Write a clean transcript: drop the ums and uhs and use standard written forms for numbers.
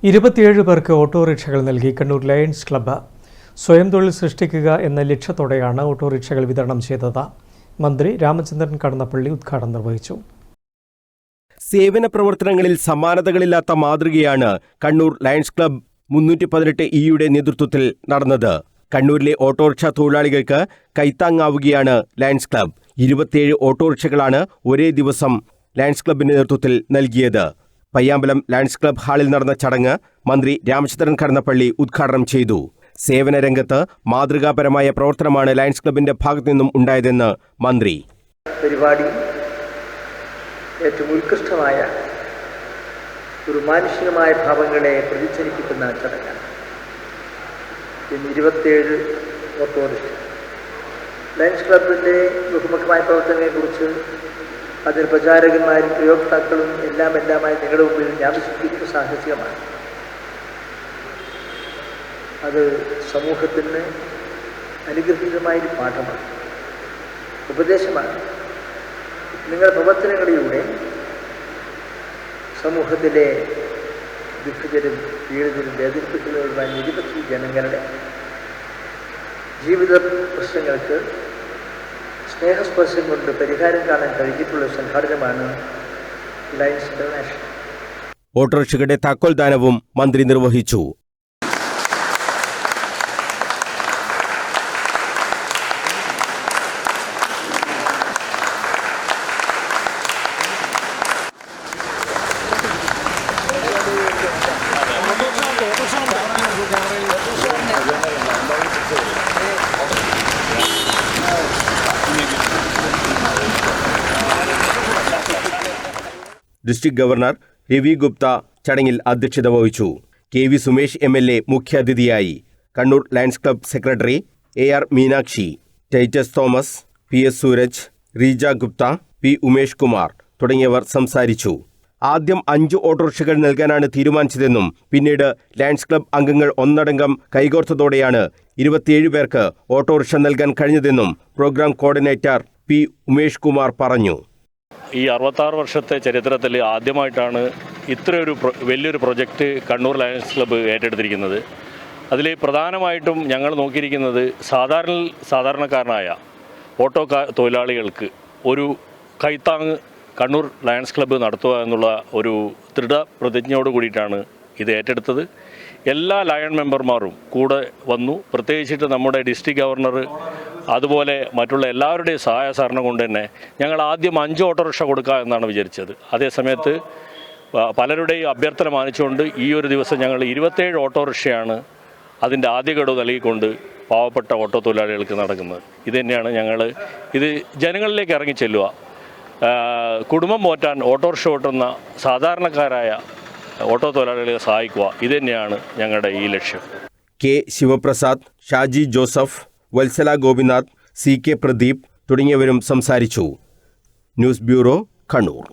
27 പേർക്ക് ഓട്ടോറിക്ഷകൾ നൽകി Kannur Lions club. സ്വയം തൊഴിൽ സൃഷ്ടിക്കുക എന്ന ലക്ഷ്യത്തോടെയാണ് ഓട്ടോറിക്ഷകൾ വിതരണം ചെയ്തത്. മന്ത്രി രാമചന്ദ്രൻ കടന്നപ്പള്ളി ഉദ്ഘാടനം നിർവഹിച്ചു. സേവന പ്രവർത്തനങ്ങളിൽ സമാനതകളില്ലാത്ത മാതൃകയാണ് കണ്ണൂർ ലയൺസ് ക്ലബ്ബ് 318 നേതൃത്വത്തിൽ നടന്നത്. കണ്ണൂരിലെ ഓട്ടോറിക്ഷ തൊഴിലാളികൾക്ക് കൈത്താങ്ങാവുകയാണ് ലയൺസ് ക്ലബ്ബ്. 27 ഓട്ടോറിക്ഷകളാണ് ഒരേ ദിവസം ലയൺസ് ക്ലബ്ബിന്റെ നേതൃത്വത്തിൽ നൽകിയത്. പയ്യാമ്പലം ലയൺസ് ക്ലബ്ബ് ഹാളിൽ നടന്ന ചടങ്ങ് മന്ത്രി രാമചന്ദ്രൻ കടന്നപ്പള്ളി ഉദ്ഘാടനം ചെയ്തു. സേവന രംഗത്ത് മാതൃകാപരമായ പ്രവർത്തനമാണ് ലയൺസ് ക്ലബ്ബിന്റെ ഭാഗത്തു നിന്നും ഉണ്ടായതെന്ന് മന്ത്രി. പരിപാടി ഏറ്റവും ഉത്കൃഷ്ടമായ ഒരു മാനുഷികമായ ഭാവങ്ങളെ പ്രതിഫലിപ്പിക്കുന്ന ചടങ്ങാണ്. ഇന്ന് 27 ഓട്ടോറിക്ഷ ലയൺസ് ക്ലബ്ബിൻ്റെ ബഹുമുഖമായ പ്രവർത്തനങ്ങളെക്കുറിച്ച് അതിന് പ്രചാരകന്മാരും പ്രയോക്താക്കളും എല്ലാമായി നിങ്ങളുടെ മുമ്പിൽ ഞാൻ വിശ്വസിക്കുന്ന സാഹസികമാണ്. അത് സമൂഹത്തിന് അനുഗ്രഹീതമായൊരു പാഠമാണ്, ഉപദേശമാണ്. നിങ്ങളുടെ പ്രവർത്തനങ്ങളിലൂടെ സമൂഹത്തിലെ ദുഃഖിതരും പീഡിതരും വേദനിപ്പിക്കുന്നവരുമായ നിരവധി ജനങ്ങളുടെ ജീവിത പ്രശ്നങ്ങൾക്ക് സ്നേഹസ്പർശം കൊണ്ട് പരിഹാരം കാണാൻ കഴിഞ്ഞിട്ടുള്ള സംഘടനമാണ് ലയൺസ് ഇന്റർനാഷണൽ. ഓട്ടോറിക്ഷകളുടെ താക്കോൽ ദാനവും മന്ത്രി നിർവഹിച്ചു. ഡിസ്ട്രിക്ട് ഗവർണർ രവി ഗുപ്ത ചടങ്ങിൽ അധ്യക്ഷത വഹിച്ചു. KV സുമേഷ് MLA മുഖ്യാതിഥിയായി. Kannur Lions Club secretary AR Meenakshi, Titus Thomas, PS Sooraj, Reeja Gupta, P Umesh Kumar തുടങ്ങിയവർ സംസാരിച്ചു. ആദ്യം 5 ഓട്ടോറിക്ഷകൾ നൽകാനാണ് തീരുമാനിച്ചതെന്നും പിന്നീട് ലയൺസ് ക്ലബ്ബ് അംഗങ്ങൾ ഒന്നടങ്കം കൈകോർത്തതോടെയാണ് 27 പേർക്ക് ഓട്ടോറിക്ഷ നൽകാൻ കഴിഞ്ഞതെന്നും programme coordinator P Umesh Kumar പറഞ്ഞു. ഈ 66 വർഷത്തെ ചരിത്രത്തിൽ ആദ്യമായിട്ടാണ് ഇത്രയൊരു വലിയൊരു പ്രൊജക്റ്റ് കണ്ണൂർ ലയൺസ് ക്ലബ്ബ് ഏറ്റെടുത്തിരിക്കുന്നത്. അതിൽ പ്രധാനമായിട്ടും ഞങ്ങൾ നോക്കിയിരിക്കുന്നത് സാധാരണക്കാരനായ ഓട്ടോ തൊഴിലാളികൾക്ക് ഒരു കൈത്താങ് കണ്ണൂർ ലയൺസ് ക്ലബ്ബ് നടത്തുക എന്നുള്ള ഒരു ദൃഢപ്രതിജ്ഞയോട് കൂടിയിട്ടാണ് ഇത് ഏറ്റെടുത്തത്. എല്ലാ ലയൺ മെമ്പർമാരും കൂടെ വന്നു. പ്രത്യേകിച്ചിട്ട് നമ്മുടെ ഡിസ്ട്രിക്ട് ഗവർണർ അതുപോലെ മറ്റുള്ള എല്ലാവരുടെയും സഹായ സഹകരണം കൊണ്ട് തന്നെ ഞങ്ങൾ ആദ്യം 5 ഓട്ടോറിക്ഷ കൊടുക്കുക എന്നാണ് വിചാരിച്ചത്. അതേസമയത്ത് പലരുടെയും അഭ്യർത്ഥന മാനിച്ചുകൊണ്ട് ഈ ഒരു ദിവസം ഞങ്ങൾ 27 ഓട്ടോറിക്ഷയാണ് അതിൻ്റെ ആദ്യ ഗഡു നൽകിക്കൊണ്ട് പാവപ്പെട്ട ഓട്ടോ തൊഴിലാളികൾക്ക് നടക്കുന്നത്. ഇത് തന്നെയാണ് ഇത് ജനങ്ങളിലേക്ക് ഇറങ്ങിച്ചെല്ലുക, കുടുംബം പോറ്റാൻ ഓട്ടോറിക്ഷ ഓട്ടുന്ന സാധാരണക്കാരായ ഓട്ടോ തൊഴിലാളികളെ സഹായിക്കുക. ഇത് തന്നെയാണ് ഞങ്ങളുടെ ഈ ലക്ഷ്യം. K Sivaprasad, Shaji Joseph, Vatsala Gopinath, CK Pradeep തുടങ്ങിയവരും സംസാരിച്ചു. News bureau, Kannur.